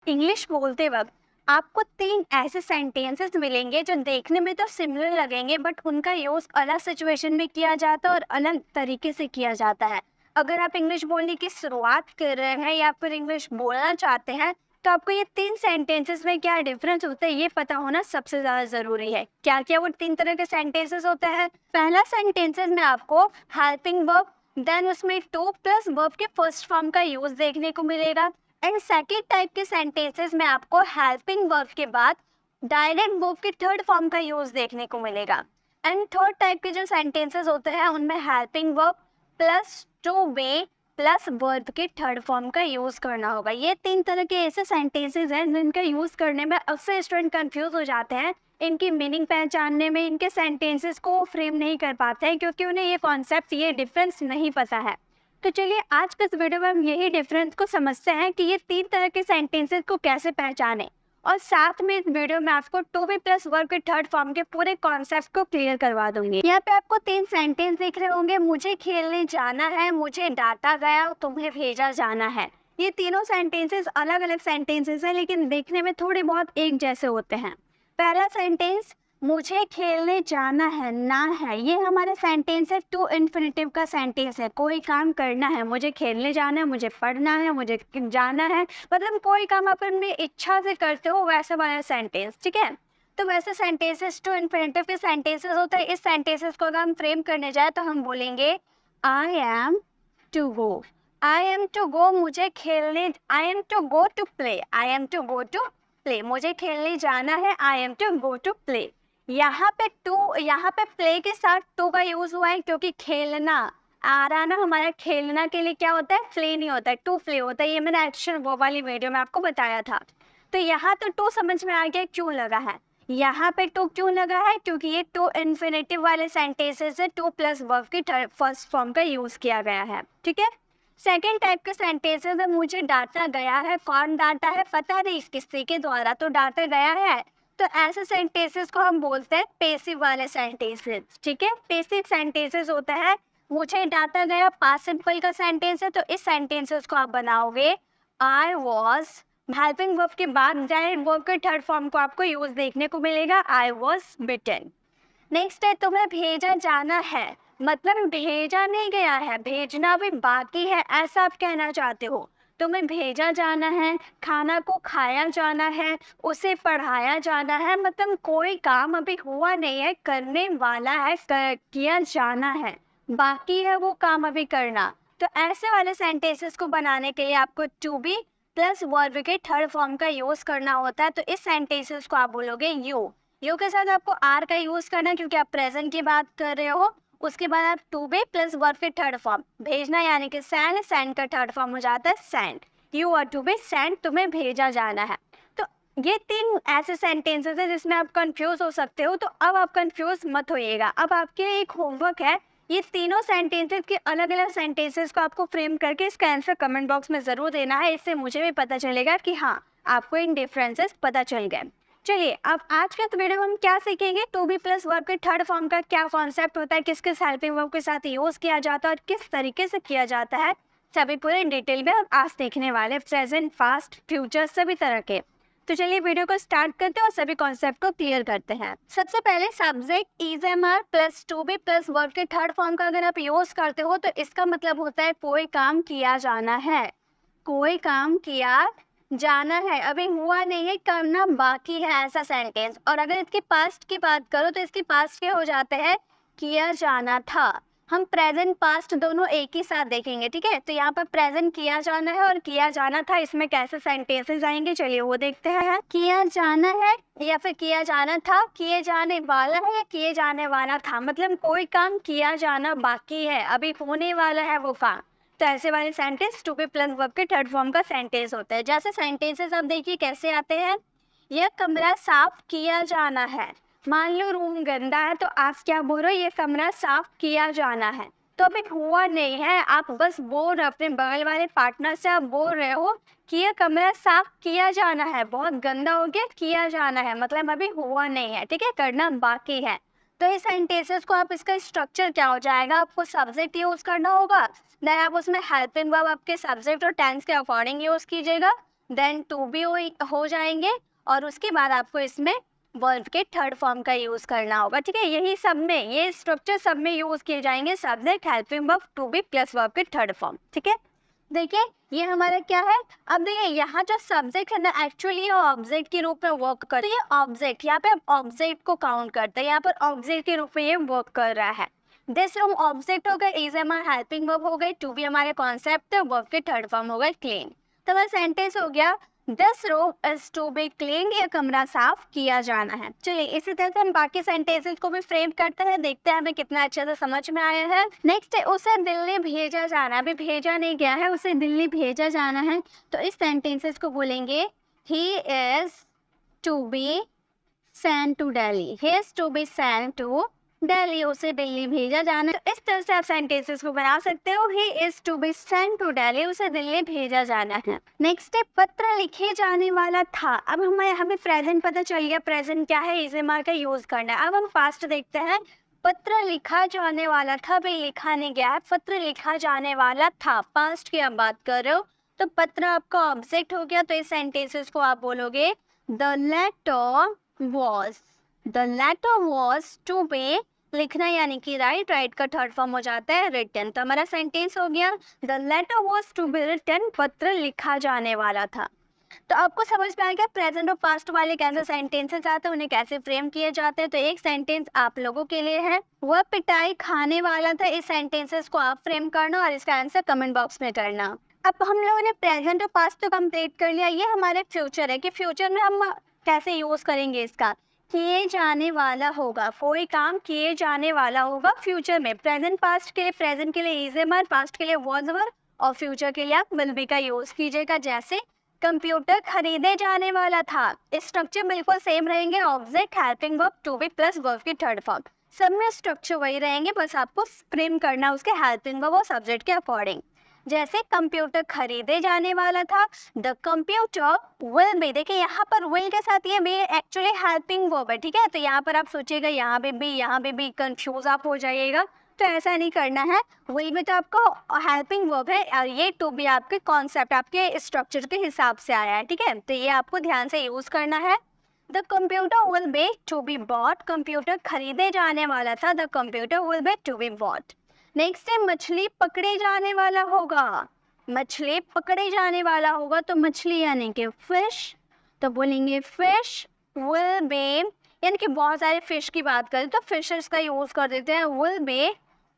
English बोलते वक्त आपको 3 ऐसे सेंटेंसेस मिलेंगे जो देखने में तो सिमिलर लगेंगे, बट उनका यूज अलग सिचुएशन में किया जाता है और अलग तरीके से किया जाता है। अगर आप इंग्लिश बोलने की शुरुआत कर रहे हैं या फिर इंग्लिश बोलना चाहते हैं, तो आपको ये 3 सेंटेंसेस में क्या डिफरेंस होता है ये पता होना सबसे ज्यादा जरूरी है। क्या क्या वो 3 तरह के सेंटेंसेस होते हैं? पहला सेंटेंसेस में आपको हेल्पिंग वर्ब, देन उसमें टू प्लस वर्ब के फर्स्ट फॉर्म का यूज देखने को मिलेगा। एंड सेकेंड टाइप के सेंटेंसेस में आपको हेल्पिंग वर्ब के बाद डायरेक्ट वर्ब के थर्ड फॉर्म का यूज देखने को मिलेगा। एंड थर्ड टाइप के जो सेंटेंसेस होते हैं उनमें helping verb plus to be plus verb के थर्ड फॉर्म का यूज करना होगा। ये 3 तरह के ऐसे सेंटेंसेस हैं जिनका यूज करने में अक्सर स्टूडेंट कंफ्यूज हो जाते हैं। इनकी मीनिंग पहचानने में इनके सेंटेंसेस को फ्रेम नहीं कर पाते हैं क्योंकि उन्हें ये कॉन्सेप्ट, ये डिफरेंस नहीं पता है। तो चलिए आज के इस वीडियो में हम यही डिफरेंस को समझते हैं कि ये 3 तरह के सेंटेंसेस को कैसे पहचानें, और साथ में इस वीडियो में आपको टू बी प्लस वर्ब के थर्ड फॉर्म के पूरे कॉन्सेप्ट को क्लियर करवा दूंगी। यहाँ पे आपको 3 सेंटेंस दिख रहे होंगे। मुझे खेलने जाना है, मुझे डांटा गया, तुम्हें भेजा जाना है। ये तीनों सेंटेंसेस अलग अलग सेंटेंसेस हैं लेकिन देखने में थोड़े बहुत एक जैसे होते हैं। पहला सेंटेंस मुझे खेलने जाना है, ना है, ये हमारा सेंटेंस है, टू इन्फिनेटिव का सेंटेंस है। कोई काम करना है, मुझे खेलने जाना है, मुझे पढ़ना है, मुझे जाना है, मतलब कोई काम आप अपनी इच्छा से करते हो, वैसा वाला सेंटेंस। ठीक है, तो वैसे सेंटेंसेस टू इन्फिनेटिव के सेंटेंसेस होते हैं। इस सेंटेंसेस को अगर हम फ्रेम करने जाए तो हम बोलेंगे I am to go. I am to go, मुझे खेलने, I am to go to play, I am to go to play, मुझे खेलने जाना है, I am to go to play. यहाँ पे प्ले के साथ टू का यूज हुआ है क्योंकि खेलना आ रहा ना, हमारा खेलना के लिए क्या होता है, प्ले नहीं होता है, टू प्ले होता है। ये मैंने एक्शन वो वाली वीडियो में आपको बताया था। तो यहाँ तो टू समझ में आ गया क्यों लगा है। यहाँ पे टू क्यों लगा है, क्योंकि ये टू इन्फिनेटिव वाले सेंटेंसेस है, टू प्लस वर्ब की फर्स्ट फॉर्म का यूज किया गया है। ठीक है, सेकेंड टाइप के सेंटेंसेस में मुझे डांटा गया है, कौन डांटा है पता नहीं, किसी के द्वारा तो डांटा गया है। तो ऐसे सेंटेंसेस को हम बोलते हैं पेसिव वाले सेंटेंसेस। ठीक है, पेसिव सेंटेंसेस होता है मुझे डांटा गया, पास्ट सिंपल का सेंटेंस है, तो इस सेंटेंसेस को आप बनाओगे आई वॉज, हेल्पिंग वर्ब के बाद डायरेक्ट वर्ब के थर्ड फॉर्म को आपको यूज देखने को मिलेगा, आई वॉज बिटन। नेक्स्ट है तुम्हें भेजा जाना है, मतलब भेजा नहीं गया है, भेजना भी बाकी है, ऐसा आप कहना चाहते हो। तुम्हें भेजा जाना है, खाना को खाया जाना है, उसे पढ़ाया जाना है, मतलब कोई काम अभी हुआ नहीं है, करने वाला है, किया जाना है, बाकी है वो काम अभी करना। तो ऐसे वाले सेंटेंसेस को बनाने के लिए आपको टू बी प्लस वर्ब के थर्ड फॉर्म का यूज करना होता है। तो इस सेंटेंसेस को आप बोलोगे यू के साथ आपको आर का यूज करना क्योंकि आप प्रेजेंट की बात कर रहे हो। उसके बाद आप टू बी प्लस वर्ब के थर्ड फॉर्म, भेजना यानी कि सेंड, सेंड का थर्ड फॉर्म हो जाता है send, you are to be send, तुम्हें भेजा जाना है। तो ये 3 ऐसे सेंटेंसेस हैं जिसमें आप कंफ्यूज हो सकते हो। तो अब आप कंफ्यूज मत होइएगा। अब आपके लिए एक होमवर्क है, ये तीनों सेंटेंसेस के अलग अलग सेंटेंसेस को आपको फ्रेम करके इसका आंसर कमेंट बॉक्स में ज़रूर देना है। इससे मुझे भी पता चलेगा कि हाँ आपको इन डिफरेंसेस पता चल गए। चलिए अब आज के वीडियो में हम क्या सीखेंगे, टू बी प्लस वर्ब के थर्ड फॉर्म का क्या कॉन्सेप्ट होता है, किस किस हेल्पिंग वर्ब के साथ यूज किया जाता है और किस तरीके से किया जाता है, सभी पूरे डिटेल में आज देखने वाले, प्रेजेंट, पास्ट, फ्यूचर, सभी तरह के। तो चलिए वीडियो को स्टार्ट करते हैं और सभी कॉन्सेप्ट को क्लियर करते हैं। सबसे पहले subject is am are plus to be plus verb के थर्ड फॉर्म का अगर आप यूज करते हो तो इसका मतलब होता है कोई काम किया जाना है, कोई काम किया जाना है, अभी हुआ नहीं है, करना बाकी है, ऐसा सेंटेंस। और अगर इसके पास्ट की बात करो तो इसके पास्ट के हो जाते हैं किया जाना था। हम प्रेजेंट पास्ट दोनों एक ही साथ देखेंगे। ठीक है, तो यहाँ पर प्रेजेंट किया जाना है और किया जाना था, इसमें कैसे सेंटेंसेस आएंगे चलिए वो देखते हैं। किया जाना है या फिर किया जाना था, किए जाने वाला है या किए जाने वाला था, मतलब कोई काम किया जाना बाकी है, अभी होने वाला है वो काम। तो ऐसे वाले sentence to be plus verb के थर्ड फॉर्म का सेंटेंस होता है। जैसे सेंटेंसेस अब देखिए कैसे आते हैं, यह कमरा साफ किया जाना है, मान लो रूम गंदा है तो आप क्या बोल रहे हो, ये कमरा साफ किया जाना है, तो अभी हुआ नहीं है, आप बस बोल रहे, अपने बगल वाले पार्टनर से आप बोल रहे हो कि यह कमरा साफ किया जाना है, बहुत गंदा हो गया, किया जाना है, मतलब अभी हुआ नहीं है। ठीक है, करना बाकी है। तो इस सेंटेंसेस को आप, इसका स्ट्रक्चर क्या हो जाएगा, आपको सब्जेक्ट यूज करना होगा, देन आप उसमें हेल्पिंग वर्ब आपके सब्जेक्ट और टेंस के अकॉर्डिंग यूज कीजिएगा, देन टू बी हो जाएंगे, और उसके बाद आपको इसमें वर्ब के थर्ड फॉर्म का यूज करना होगा, ठीक है। यही सब में, ये स्ट्रक्चर सब में यूज किए जाएंगे, subject, helping verb, to be plus verb के थर्ड फॉर्म, ठीक है। देखिए ये हमारा क्या है, अब देखिए यहाँ जो सब्जेक्ट है ना, एक्चुअली ये ऑब्जेक्ट के रूप में वर्क करता है। ये ऑब्जेक्ट, यहाँ पे ऑब्जेक्ट को काउंट करते हैं, यहाँ पर ऑब्जेक्ट के रूप में ये वर्क कर रहा है। दिस रूम ऑब्जेक्ट हो गए, इज हमारा हेल्पिंग वर्ब हो गए, टू बी हमारे कॉन्सेप्ट, वर्ब के थर्ड फॉर्म हो गए क्लीन। तो वह सेंटेंस हो गया this room is to be clean, ये कमरा साफ किया जाना है। चलिए इसी तरह से हम बाकी सेंटेंसेस को भी फ्रेम करते हैं, देखते हैं हमें कितना अच्छे से समझ में आया है। नेक्स्ट है उसे दिल्ली भेजा जाना, अभी भेजा नहीं गया है, उसे दिल्ली भेजा जाना है। तो इस सेंटेंसेस को बोलेंगे he is to be sent to Delhi, he is to be sent to Delhi, उसे दिल्ली भेजा जाना। तो इस तरह से आप सेंटेंसेस को बना सकते हो, he is to be sent to Delhi, उसे दिल्ली भेजा जाना है। नेक्स्ट है पत्र लिखे जाने वाला था। अब हमें हमें प्रेजेंट पता चल गया, प्रेजेंट क्या है, इज एम आर का यूज करना है। अब हम फास्ट देखते हैं, पत्र लिखा जाने वाला था, भाई लिखा नहीं गया है, पत्र लिखा जाने वाला था, पास्ट की आप बात कर रहे हो, तो पत्र आपका ऑब्जेक्ट हो गया। तो इस सेंटेंसेस को आप बोलोगे the letter was, the letter was to be, लिखना यानी कि राइट, राइट का थर्ड फॉर्म हो जाता है रिटन। तो हमारा सेंटेंस हो गया the letter was to be written, पत्र लिखा जाने वाला था। तो आपको समझ में आ गया प्रेजेंट और पास्ट वाले कैसे सेंटेंसेस आते हैं, उन्हें कैसे फ्रेम किए जाते हैं। तो एक सेंटेंस आप लोगों के लिए है, वह पिटाई खाने वाला था। इस सेंटेंसेस को आप फ्रेम करना और इसका आंसर कमेंट बॉक्स में करना। अब हम लोगों ने प्रेजेंट और पास्ट तो कंप्लीट कर लिया, ये हमारे फ्यूचर है कि फ्यूचर में हम कैसे यूज करेंगे इसका। किए जाने वाला होगा, कोई काम किए जाने वाला होगा फ्यूचर में। प्रेजेंट पास्ट के लिए, प्रेजेंट के लिए इज एम आर, पास्ट के लिए वाज वर, और फ्यूचर के लिए आप विल बी का यूज कीजिएगा। जैसे कंप्यूटर खरीदे जाने वाला था, स्ट्रक्चर बिल्कुल सेम रहेंगे, object, helping verb, to be plus verb की थर्ड फॉर्म, सब में स्ट्रक्चर वही रहेंगे, बस आपको फ्रेम करना उसके हेल्पिंग वर्ब और सब्जेक्ट के अकॉर्डिंग। जैसे कंप्यूटर खरीदे जाने वाला था, द कंप्यूटर विल बी, देखिए यहाँ पर विल के साथ ये भी एक्चुअली हेल्पिंग वर्ब है, ठीक है। तो यहाँ पर आप सोचिएगा यहाँ पे भी, यहाँ पे भी, कंफ्यूज आप हो जाइएगा, तो ऐसा नहीं करना है। विल भी तो आपका हेल्पिंग वर्ब है और ये टू बी आपके कॉन्सेप्ट, आपके स्ट्रक्चर के हिसाब से आया है, ठीक है। तो ये आपको ध्यान से यूज करना है। The computer will be to be bought, computer खरीदे जाने वाला था, the computer will be to be bought. Next है मछली पकड़े जाने वाला होगा, मछली पकड़े जाने वाला होगा, तो मछली यानी कि फिश, तो बोलेंगे फिश विल बी, यानी कि बहुत सारे फिश की बात करें तो फिशेस का यूज कर देते हैं, will be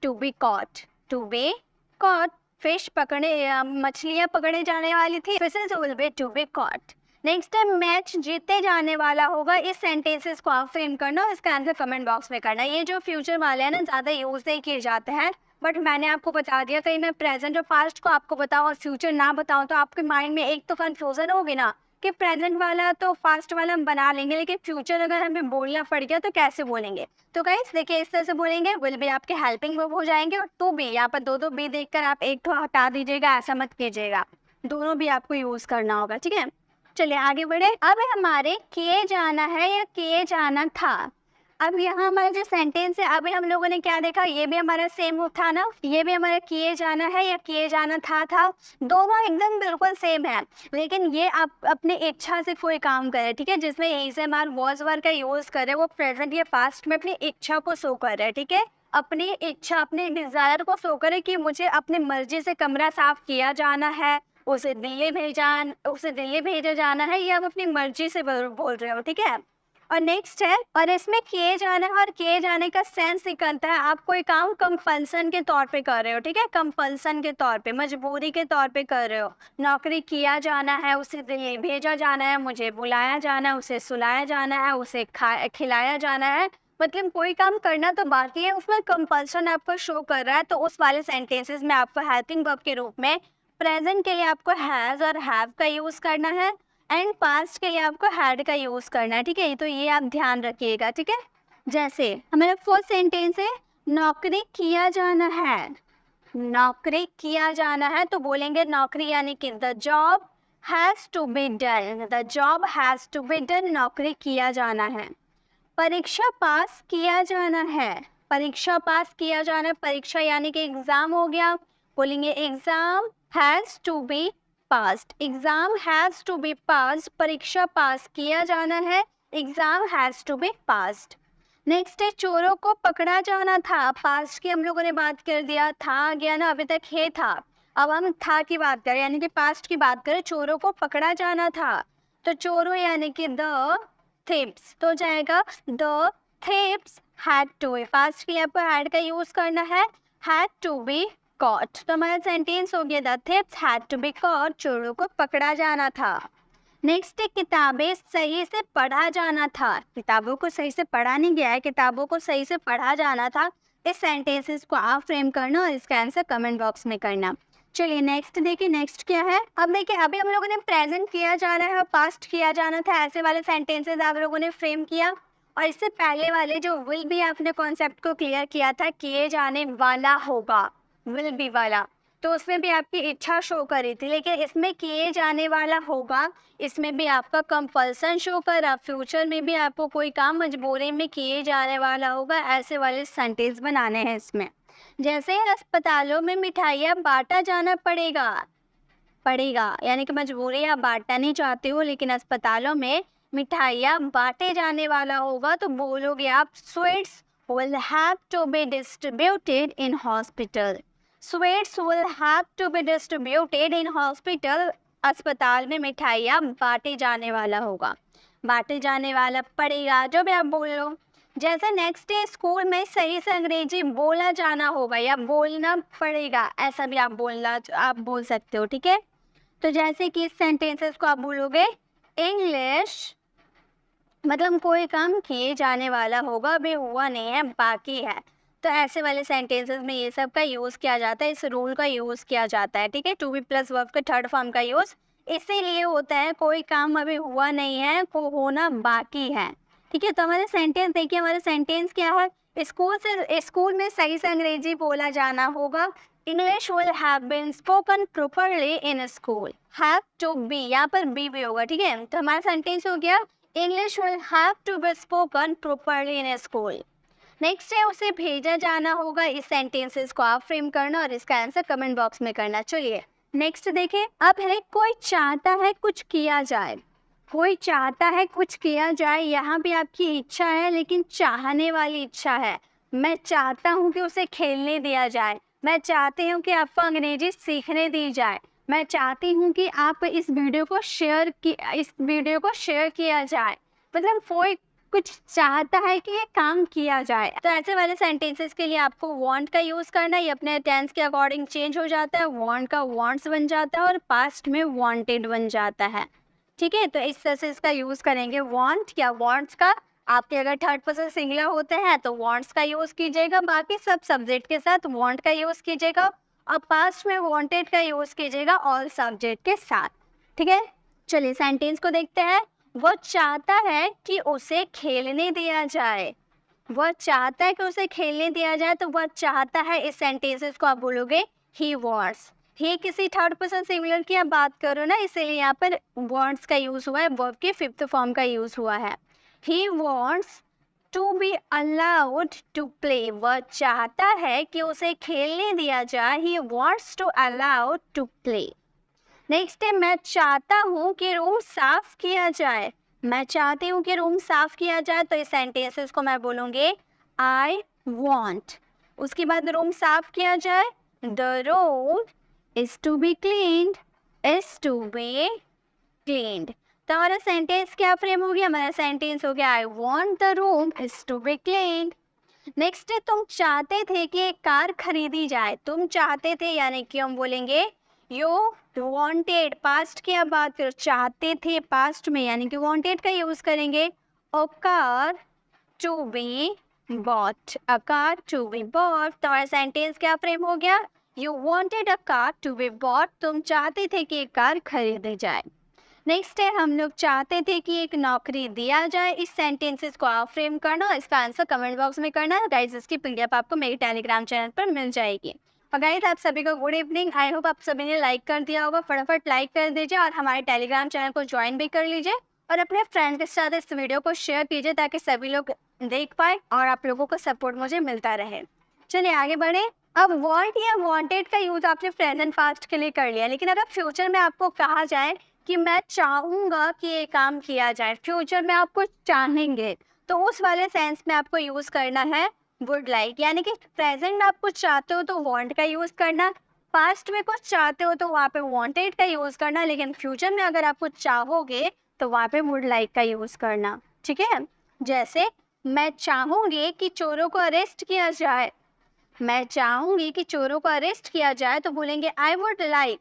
to be caught, to be caught, fish पकड़े, मछलियाँ पकड़े जाने वाली थी, fishes will be to be caught. Next है मैच जीते जाने वाला होगा, इस सेंटेंसेस को आप फ्रेम करना और इसका आंसर कमेंट बॉक्स में करना। ये जो फ्यूचर वाले हैं ना, ज़्यादा यूज नहीं किए जाते हैं, बट मैंने आपको बता दिया, कहीं मैं प्रेजेंट और पास्ट को आपको बताऊँ और फ्यूचर ना बताऊँ तो आपके माइंड में एक तो कन्फ्यूजन होगी ना कि प्रेजेंट वाला तो पास्ट वाला हम बना लेंगे, लेकिन फ्यूचर अगर हमें बोलना पड़ गया तो कैसे बोलेंगे। तो गाइस देखिए इस तरह से बोलेंगे, विल बी आपके हेल्पिंग वर्ब हो जाएंगे, और टू बी, यहाँ पर दो दो बी देखकर आप एक तो हटा दीजिएगा, ऐसा मत कीजिएगा, दोनों भी आपको यूज करना होगा, ठीक है। चलिए आगे बढ़े। अब हमारे किए जाना है या किए जाना था। अब यहाँ हमारा जो सेंटेंस है, अभी हम लोगों ने क्या देखा, ये भी हमारा सेम था ना, ये भी हमारा किए जाना है या किए जाना था, दोनों एकदम बिल्कुल सेम है। लेकिन ये आप अपनी इच्छा से कोई काम करें, ठीक है, जिसमें is am are was were का यूज करें, वो प्रेजेंट या पास्ट में अपनी इच्छा को शो कर रहे हैं, ठीक है, अपनी इच्छा, अपने डिजायर को शो करे कि मुझे अपनी मर्जी से कमरा साफ किया जाना है, उसे दिल्ली भेजा जाना है, ये आप अपनी मर्जी से बोल रहे हो, ठीक है। और नेक्स्ट है, और इसमें किए जाना है और किए जाने का सेंस निकलता है, आप कोई काम कंपल्सन के तौर पे कर रहे हो, ठीक है, कंपल्सन के तौर पे, मजबूरी के तौर पे कर रहे हो। नौकरी किया जाना है, उसे दिल्ली भेजा जाना है, मुझे बुलाया जाना है, उसे सुलाया जाना है, उसे खिलाया जाना है, मतलब कोई काम करना तो बाकी है, उसमें कंपल्सन आपको शो कर रहा है। तो उस वाले सेंटेंसेस में आपको हेल्पिंग वर्ब के रूप में प्रेजेंट के लिए आपको हैज़ और हैव का यूज करना है, एंड पास्ट के लिए आपको हैड का यूज करना है, ठीक है। तो ये आप ध्यान रखिएगा, ठीक है। जैसे हमारा फर्स्ट सेंटेंस है, नौकरी किया जाना है, नौकरी किया जाना है, तो बोलेंगे नौकरी यानी कि the job has to be done, the job has to be done, नौकरी किया जाना है। परीक्षा पास किया जाना है, परीक्षा पास किया जाना है, परीक्षा यानी कि एग्जाम हो गया, बोलेंगे exam has to be passed, exam has to be passed, परीक्षा पास किया जाना है, exam has to be passed. Next है चोरों को पकड़ा जाना था, पास्ट की हम लोगों ने बात कर दिया, था आ गया ना, अभी तक है था, अब हम था की बात करें यानी कि पास्ट की बात करें, चोरों को पकड़ा जाना था, तो चोरों यानी कि द थीव्स, तो जाएगा the thieves had to be, past के यहाँ पर हैड का यूज करना है, हैड टू बी कॉट, तो हमारा सेंटेंस हो गया the thieves had to be caught, चोरों को पकड़ा जाना था। नेक्स्ट है किताबें सही से पढ़ा जाना था, किताबों को सही से पढ़ा नहीं गया है, किताबों को सही से पढ़ा जाना था। इस सेंटेंसेस को आप फ्रेम करना और इसका आंसर कमेंट बॉक्स में करना। चलिए नेक्स्ट देखिए, नेक्स्ट क्या है। अब देखिए अभी हम लोगों ने प्रेजेंट किया जाना है और पास्ट किया जाना था, ऐसे वाले सेंटेंसेस आप लोगों ने फ्रेम किया, और इससे पहले वाले जो विल बी आपने कॉन्सेप्ट को क्लियर किया था, किए जाने वाला होगा, विल बी वाला, तो उसमें भी आपकी इच्छा शो करी थी, लेकिन इसमें किए जाने वाला होगा, इसमें भी आपका कंपल्सन शो कर रहा, फ्यूचर में भी आपको कोई काम मजबूरी में किए जाने वाला होगा, ऐसे वाले सेंटेंस बनाने हैं इसमें। जैसे अस्पतालों में मिठाइयाँ बांटा जाना पड़ेगा यानी कि मजबूरी आप बांटना नहीं चाहते हो, लेकिन अस्पतालों में मिठाइयाँ बांटे जाने वाला होगा, तो बोलोगे आप sweets will have to be distributed in hospital. Sweets will have to be distributed in hospital. अस्पताल में मिठाइयाँ बांटे जाने वाला होगा, बांटे जाने वाला पड़ेगा, जो भी आप बोल लो। जैसे नेक्स्ट है स्कूल में सही से अंग्रेजी बोला जाना होगा या बोलना पड़ेगा, ऐसा भी आप बोल सकते हो, ठीक है। तो जैसे कि इस सेंटेंसेस को आप बोलोगे इंग्लिश मतलब कोई काम किए जाने वाला होगा, अभी हुआ नहीं है, बाकी है, तो ऐसे वाले सेंटेंसेस में ये सब का यूज़ किया जाता है, इस रूल का यूज़ किया जाता है, ठीक है। टू बी प्लस वर्ब के थर्ड फॉर्म का यूज़ इसीलिए होता है, कोई काम अभी हुआ नहीं है, को होना बाकी है, ठीक है। तो हमारे सेंटेंस देखिए, हमारे सेंटेंस क्या है, स्कूल में सही से अंग्रेजी बोला जाना होगा, English will have been spoken properly in school, have to be, यहाँ पर बी भी होगा, ठीक है। तो हमारा सेंटेंस हो गया English will have to be spoken properly in school. Next है उसे भेजा जाना होगा, इस सेंटेंसेस को आप फ्रेम करना और इसका आंसर कमेंट बॉक्स में करना। चलिए नेक्स्ट देखें, अब है कोई चाहता है कुछ किया जाए, कोई चाहता है कुछ किया जाए, यहाँ भी आपकी इच्छा है, लेकिन चाहने वाली इच्छा है। मैं चाहता हूँ कि उसे खेलने दिया जाए, मैं चाहती हूँ कि आपको अंग्रेजी सीखने दी जाए, मैं चाहती हूँ कि आप इस वीडियो को शेयर किया जाए, मतलब कोई कुछ चाहता है कि ये काम किया जाए। तो ऐसे वाले सेंटेंसेस के लिए आपको वांट का यूज़ करना है, ये अपने टेंस के अकॉर्डिंग चेंज हो जाता है, वांट का वांट्स बन जाता है और पास्ट में वांटेड बन जाता है, ठीक है। तो इस तरह से इसका यूज़ करेंगे, वांट या वांट्स का। आपके अगर थर्ड पर्सन सिंगुलर होते हैं तो वांट्स का यूज़ कीजिएगा, बाकी सब सब्जेक्ट के साथ वांट का यूज़ कीजिएगा, और पास्ट में वांटेड का यूज़ कीजिएगा ऑल सब्जेक्ट के साथ, ठीक है। चलिए सेंटेंस को देखते हैं। वो चाहता है कि उसे खेलने दिया जाए, वह चाहता है कि उसे खेलने दिया जाए, तो वह चाहता है, इस सेंटेंसेस को आप बोलोगे ही वांट्स। ही किसी थर्ड पर्सन सिंगुलर की आप बात करो ना, इसीलिए यहाँ पर वांट्स का यूज़ हुआ है, वर्ब के फिफ्थ फॉर्म का यूज़ हुआ है। He wants to be allowed to play, वह चाहता है कि उसे खेलने दिया जाए, he wants to allowed to play. Next है मैं चाहता हूँ कि रूम साफ किया जाए, मैं चाहती हूँ कि रूम साफ किया जाए, तो इस सेंटेंसेस को मैं बोलूँगी आई वॉन्ट, उसके बाद रूम साफ किया जाए, the room is to be cleaned, तो हमारा सेंटेंस क्या फ्रेम हो गया, हमारा सेंटेंस हो गया I want the room is to be cleaned. Next है तुम चाहते थे कि एक कार खरीदी जाए, तुम चाहते थे यानी कि हम बोलेंगे यू वांटेड, पास्ट की अब बात करो, चाहते थे पास्ट में यानी कि वांटेड का यूज करेंगे, a car to be bought, a car to be bought. तो हमारा सेंटेंस क्या फ्रेम हो गया, you wanted a car to be bought, तुम चाहते थे कि एक कार खरीदी जाए। नेक्स्ट है हम लोग चाहते थे कि एक नौकरी दिया जाए, इस सेंटेंसेस को आप फ्रेम करना, इसका आंसर कमेंट बॉक्स में करना। गाइस इसकी पीडीएफ आपको मेरे टेलीग्राम चैनल पर मिल जाएगी। और गाइस आप सभी को गुड इवनिंग, आई होप आप सभी ने लाइक कर दिया होगा, फटाफट लाइक कर दीजिए और हमारे टेलीग्राम चैनल को ज्वाइन भी कर लीजिए और अपने फ्रेंड के साथ इस वीडियो को शेयर कीजिए ताकि सभी लोग देख पाए और आप लोगों को सपोर्ट मुझे मिलता रहे। चलिए आगे बढ़े। अब वांट या वांटेड का यूज आपने प्रेजेंट फास्ट के लिए कर लिया, लेकिन अगर फ्यूचर में आपको कहा जाए कि मैं चाहूंगा कि ये काम किया जाए, फ्यूचर में आप कुछ चाहेंगे, तो उस वाले सेंस में आपको यूज करना है वुड लाइक। यानी कि प्रेजेंट में आप कुछ चाहते हो तो वांट का यूज करना, पास्ट में कुछ चाहते हो तो वहाँ पे वांटेड का यूज करना, लेकिन फ्यूचर में अगर आप कुछ चाहोगे तो वहाँ पे वुड लाइक का यूज करना। ठीक है, जैसे मैं चाहूंगी कि चोरों को अरेस्ट किया जाए, मैं चाहूंगी कि चोरों को अरेस्ट किया जाए तो बोलेंगे I would like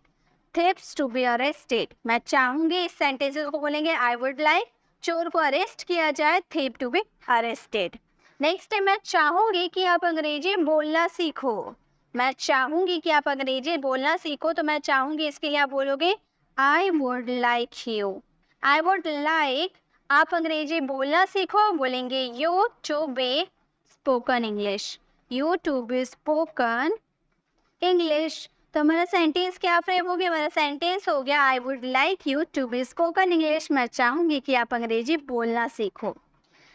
thieves to be arrested. मैं चाहूंगी, इस सेंटेंसेस को बोलेंगे आई वुड लाइक चोर को अरेस्ट किया जाए, thief to be arrested. Next है मैं चाहूंगी कि आप अंग्रेजी बोलना सीखो, मैं चाहूंगी कि आप अंग्रेजी बोलना सीखो, तो मैं चाहूंगी इसके लिए आप बोलोगे I would like you, I would like आप अंग्रेजी बोलना सीखो, बोलेंगे you to be spoken English, you to be spoken English. तो हमारा सेंटेंस क्या फ्रेम हो गया, हमारा सेंटेंस हो गया I would like you to be spoken English, मैं चाहूंगी कि आप अंग्रेजी बोलना सीखो।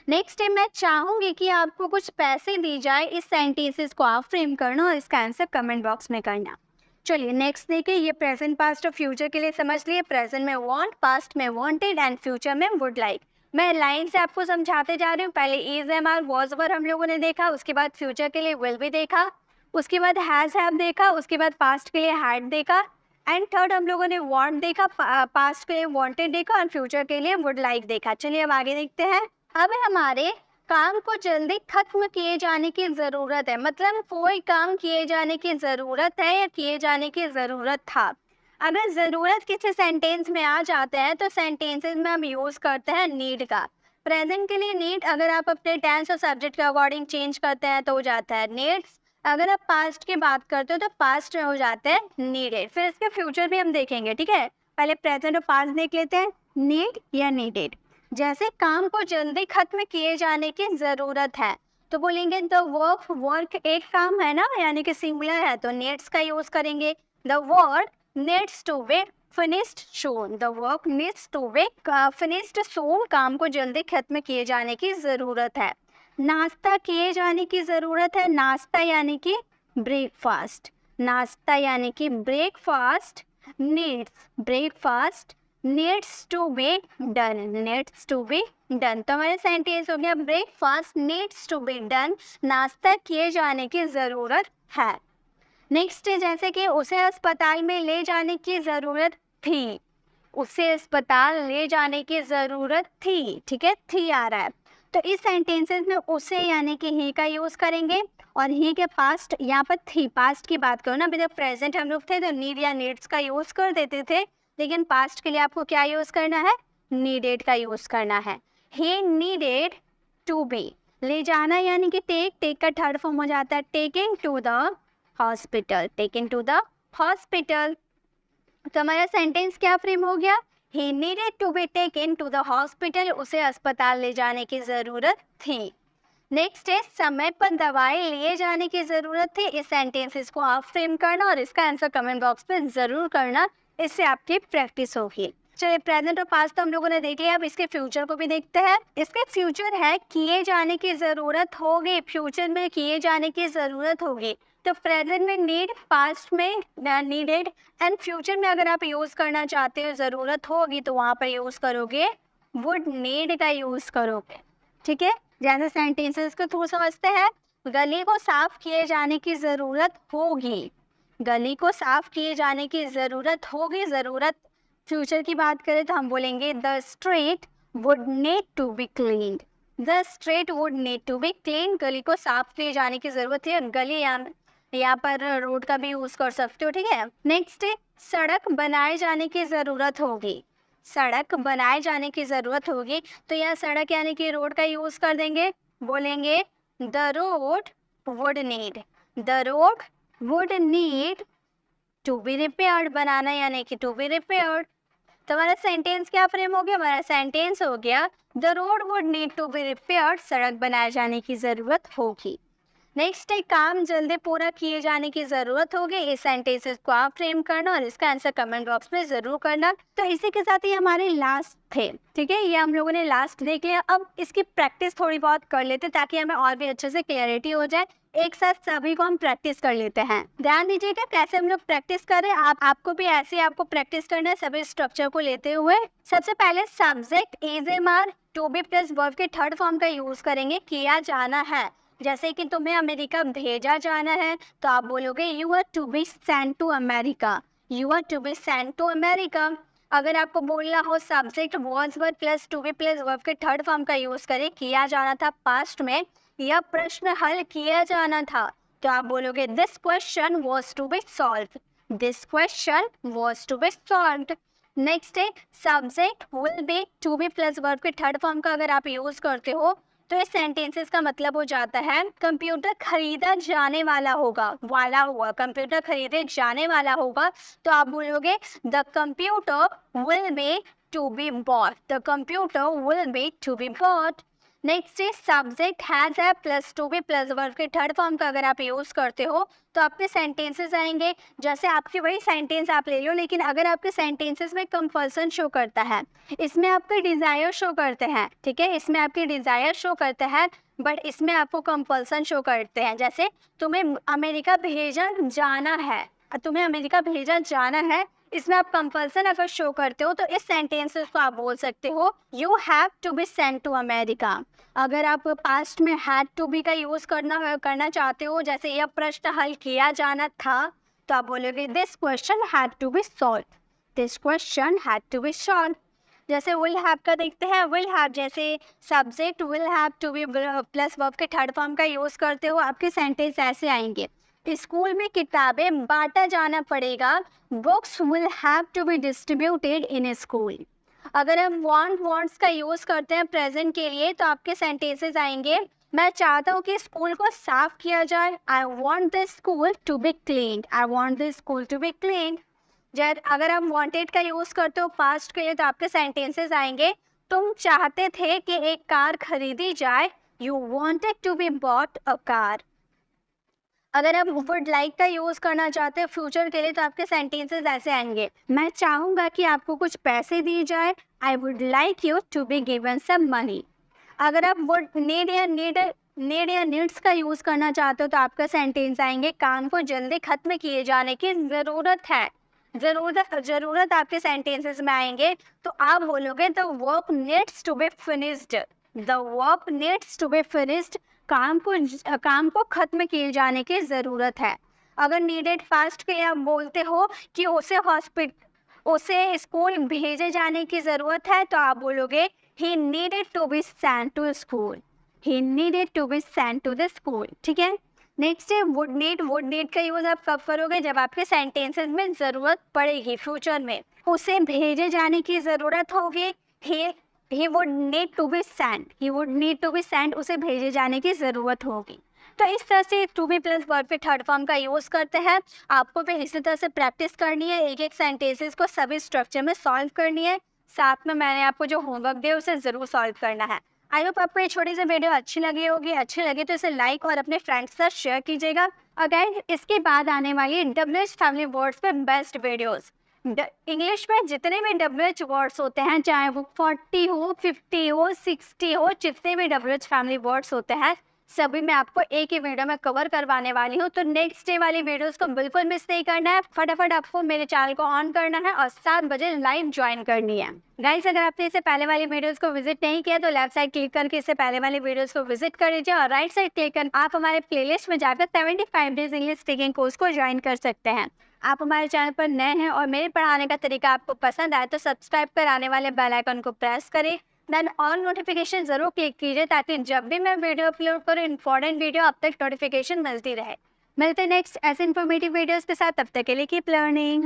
नेक्स्ट है मैं चाहूंगी कि आपको कुछ पैसे दी जाए, इस सेंटेंसेस को आप फ्रेम करना और इसका आंसर कमेंट बॉक्स में करना। चलिए नेक्स्ट देखिए, ये प्रेजेंट पास्ट और फ्यूचर के लिए समझ लिए, प्रेजेंट में वांट, पास्ट में वांटेड एंड फ्यूचर में वुड लाइक। मैं लाइन से आपको समझाते जा रही हूँ, पहले is am are was were हम लोगों ने देखा, उसके बाद फ्यूचर के लिए विल भी देखा, उसके बाद हैज़ हैव देखा, उसके बाद पास्ट के लिए हैड देखा, एंड थर्ड हम लोगों ने वांट देखा, पास्ट के लिए वांटेड देखा और फ्यूचर के लिए वुड लाइक देखा। चलिए अब आगे देखते हैं। अब हमारे काम को जल्दी खत्म किए जाने की ज़रूरत है, मतलब कोई काम किए जाने की ज़रूरत है या किए जाने की ज़रूरत था। अगर ज़रूरत किसी सेंटेंस में आ जाते हैं तो सेंटेंसेस में हम यूज़ करते हैं नीड का। प्रेजेंट के लिए नीड, अगर आप अपने टेंस और सब्जेक्ट के अकॉर्डिंग चेंज करते हैं तो हो जाता है नीड्स। अगर आप पास्ट की बात करते हो तो पास्ट में हो जाते हैं नीडेड। फिर इसके फ्यूचर भी हम देखेंगे, ठीक है। पहले प्रेजेंट और पास्ट देख लेते हैं, नीड या नीडेड। जैसे काम को जल्दी खत्म किए जाने की ज़रूरत है तो बोलेंगे द वर्क, वर्क एक काम है ना, यानी कि सिंगुलर है तो नीड्स का यूज़ करेंगे। The work needs to be finished soon, the work needs to be finished soon, काम को जल्दी खत्म किए जाने की ज़रूरत है। नाश्ता किए जाने की ज़रूरत है, नाश्ता यानी कि ब्रेकफास्ट, नाश्ता यानी कि breakfast needs, breakfast needs to be done, needs to be done. तो हमारे सेंटेंस हो गया breakfast needs to be done, नाश्ता किए जाने की ज़रूरत है। नेक्स्ट है जैसे कि उसे अस्पताल में ले जाने की ज़रूरत थी, उसे अस्पताल ले जाने की ज़रूरत थी, ठीक है, थी आ रहा है। तो इस सेंटेंसेस में उसे यानी कि ही का यूज़ करेंगे और ही के पास्ट, यहाँ पर थी, पास्ट की बात करो ना, अभी तक प्रेजेंट हम लोग थे तो नीड या नीड्स का यूज़ कर देते थे, लेकिन पास्ट के लिए आपको क्या यूज़ करना है, नीडेड का यूज़ करना है। ही नीडेड टू बी, ले जाना यानी कि टेक, टेक का थर्ड फॉर्म हो जाता है taking to the hospital, taking to the hospital. तो हमारा सेंटेंस क्या फ्रेम हो गया, he needed to be taken to the hospital, उसे अस्पताल ले जाने की ज़रूरत थी। नेक्स्ट है समय पर दवाई लिए जाने की ज़रूरत थी, इस सेंटेंसेस को आप फ्रेम करना और इसका आंसर कमेंट बॉक्स में ज़रूर करना, इससे आपकी प्रैक्टिस होगी। चलिए प्रेजेंट और पास्ट तो हम लोगों ने देख लिया, अब इसके फ्यूचर को भी देखते हैं। इसके फ्यूचर है किए जाने की ज़रूरत होगी, फ्यूचर में किए जाने की ज़रूरत होगी। तो प्रेजेंट में नीड, पास्ट में नीडेड एंड फ्यूचर में अगर आप यूज़ करना चाहते हो ज़रूरत होगी तो वहाँ पर यूज़ करोगे वुड नीड का यूज़ करोगे, ठीक है। जैसे सेंटेंसेस को थ्रू समझते हैं, गली को साफ किए जाने की ज़रूरत होगी, गली को साफ किए जाने की ज़रूरत होगी, ज़रूरत फ्यूचर की बात करें तो हम बोलेंगे the street would need to be clean, the street would need to be clean, गली को साफ किए जाने की ज़रूरत है। गली यहाँ पर रोड का भी यूज़ कर सकते हो, ठीक है। नेक्स्ट है सड़क बनाए जाने की ज़रूरत होगी, सड़क बनाए जाने की ज़रूरत होगी, तो यहाँ सड़क यानी कि रोड का यूज़ कर देंगे, बोलेंगे the road would need, the road would need to be repaired, बनाना यानी कि टू बी रिपेयर्ड। तो हमारा सेंटेंस क्या फ्रेम हो गया, हमारा सेंटेंस हो गया the road would need to be repaired, सड़क बनाए जाने की ज़रूरत होगी। नेक्स्ट है काम जल्दी पूरा किए जाने की जरूरत होगी। इस सेंटेंसेस को आप फ्रेम करना और इसका आंसर कमेंट बॉक्स में जरूर करना। तो इसी के साथ ही हमारे लास्ट थे, ठीक है, ये हम लोगों ने लास्ट देख लिया। अब इसकी प्रैक्टिस थोड़ी बहुत कर लेते ताकि हमें और भी अच्छे से क्लैरिटी हो जाए। एक साथ सभी को हम प्रैक्टिस कर लेते हैं। ध्यान दीजिएगा कैसे हम लोग प्रैक्टिस कर रहे हैं। आपको भी ऐसे आपको प्रैक्टिस करना है सभी स्ट्रक्चर को लेते हुए। सबसे पहले subject is am are to be plus verb के थर्ड फॉर्म का यूज करेंगे, किया जाना है। जैसे कि तुम्हें अमेरिका भेजा जाना है तो आप बोलोगे you are to be sent to America, you are to be sent to America. अगर आपको बोलना हो subject was were plus to be plus verb के थर्ड फॉर्म का यूज करें, किया जाना था पास्ट में, यह प्रश्न हल किया जाना था, तो आप बोलोगे this question was to be solved, this question was to be solved. Next है subject will be to be plus verb के थर्ड फॉर्म का अगर आप यूज करते हो तो इस सेंटेंसेस का मतलब हो जाता है कंप्यूटर खरीदा जाने वाला होगा, वाला हुआ, कंप्यूटर खरीदे जाने वाला होगा, तो आप बोलोगे the computer will be to be bought, the computer will be to be bought. Next is subject has है plus to be plus verb के थर्ड फॉर्म का अगर आप यूज करते हो तो आपके सेंटेंसेस आएंगे। जैसे आपकी वही सेंटेंस आप ले लो, लेकिन अगर आपके सेंटेंसेस में कंपल्सन शो करता है, इसमें आपके डिजायर शो करते हैं, ठीक है, इसमें आपके डिजायर शो करता है बट इसमें आपको कंपल्सन शो करते हैं। जैसे तुम्हें अमेरिका भेजा जाना है, तुम्हें अमेरिका भेजा जाना है, इसमें आप कंपल्सन अगर शो करते हो तो इस सेंटेंसेस को आप बोल सकते हो you have to be sent to America. अगर आप पास्ट में हैड टू बी का यूज करना चाहते हो, जैसे यह प्रश्न हल किया जाना था, तो आप बोलोगे this question had to be solve, this question had to be solve. जैसे विल हैव का देखते हैं, विल हैव जैसे subject will have to be plus verb के थर्ड फॉर्म का यूज करते हो, आपके सेंटेंस ऐसे आएंगे स्कूल में किताबें बांटा जाना पड़ेगा, books will have to be distributed in school. अगर हम वांट्स का यूज करते हैं प्रेजेंट के लिए तो आपके सेंटेंसेस आएंगे मैं चाहता हूँ कि स्कूल को साफ किया जाए, I want the school to be clean, I want the school to be clean. जब अगर हम वांटेड का यूज करते हो पास्ट के लिए तो आपके सेंटेंसेस आएंगे तुम चाहते थे कि एक कार खरीदी जाए, you wanted to be bought a car. अगर आप वुड लाइक का यूज करना चाहते हैं फ्यूचर के लिए तो आपके सेंटेंसेस ऐसे आएंगे मैं चाहूंगा कि आपको कुछ पैसे दिए जाए, I would like you to be given some money. अगर आप वुड नीड या नीड्स का यूज करना चाहते हो तो आपका सेंटेंस आएंगे काम को जल्दी खत्म किए जाने की जरूरत है, जरूरत आपके सेंटेंसेस में आएंगे तो आप बोलोगे the work needs to be finished, the work needs to be finished, काम को खत्म किए जाने की ज़रूरत है। अगर नीडेड फास्ट के आप बोलते हो कि उसे स्कूल भेजे जाने की ज़रूरत है तो आप बोलोगे he needed to be sent to school, he needed to be sent to the school, ठीक है। नेक्स्ट है वुड नीड का यूज़ आप कब करोगे जब आपके सेंटेंसेस में ज़रूरत पड़ेगी फ्यूचर में, उसे भेजे जाने की ज़रूरत होगी, he would need to be sent, he would need to be sent, उसे भेजे जाने की ज़रूरत होगी। तो इस तरह से टू बी प्लस वर्ब के थर्ड फॉर्म का यूज़ करते हैं। आपको भी इसी तरह से प्रैक्टिस करनी है, एक एक सेंटेंसेस को सभी स्ट्रक्चर में सॉल्व करनी है, साथ में मैंने आपको जो होमवर्क दिया उसे ज़रूर सॉल्व करना है। आई होप आपको ये छोटी सी वीडियो अच्छी लगी होगी, अच्छी लगी तो इसे लाइक और अपने फ्रेंड्स के साथ शेयर कीजिएगा। अगर इसके बाद आने वाली WH फैमिली वर्ड्स पे बेस्ट वीडियोज़, इंग्लिश में जितने भी WH वर्ड्स होते हैं चाहे वो 40 हो 50 हो 60 हो, जितने भी WH फैमिली वर्ड्स होते हैं सभी मैं आपको एक ही वीडियो में कवर करवाने वाली हूँ। तो नेक्स्ट डे वाली वीडियोस को बिल्कुल मिस नहीं करना है, फटाफट आपको मेरे चैनल को ऑन करना है और 7 बजे लाइव ज्वाइन करनी है। गाइस अगर आपने इससे पहले वाली वीडियोस को विजिट नहीं किया तो लेफ्ट साइड क्लिक करके इससे पहले वाली वीडियोस को विजिट कर लीजिए और राइट साइड क्लिक कर आप हमारे प्लेलिस्ट में जाकर 75 डेज इंग्लिश स्पीकिंग कोर्स को ज्वाइन कर सकते हैं। आप हमारे चैनल पर नए हैं और मेरे पढ़ाने का तरीका आपको पसंद आए तो सब्सक्राइब कर आने वाले बेल आइकन को प्रेस करें, देन ऑल नोटिफिकेशन ज़रूर क्लिक कीजिए ताकि जब भी मैं वीडियो अपलोड करूँ इंपॉर्टेंट वीडियो अब तक नोटिफिकेशन मिलती रहे। मिलते नेक्स्ट ऐसे इन्फॉर्मेटिव वीडियोज़ के साथ, तब तक के लिए कीप लर्निंग।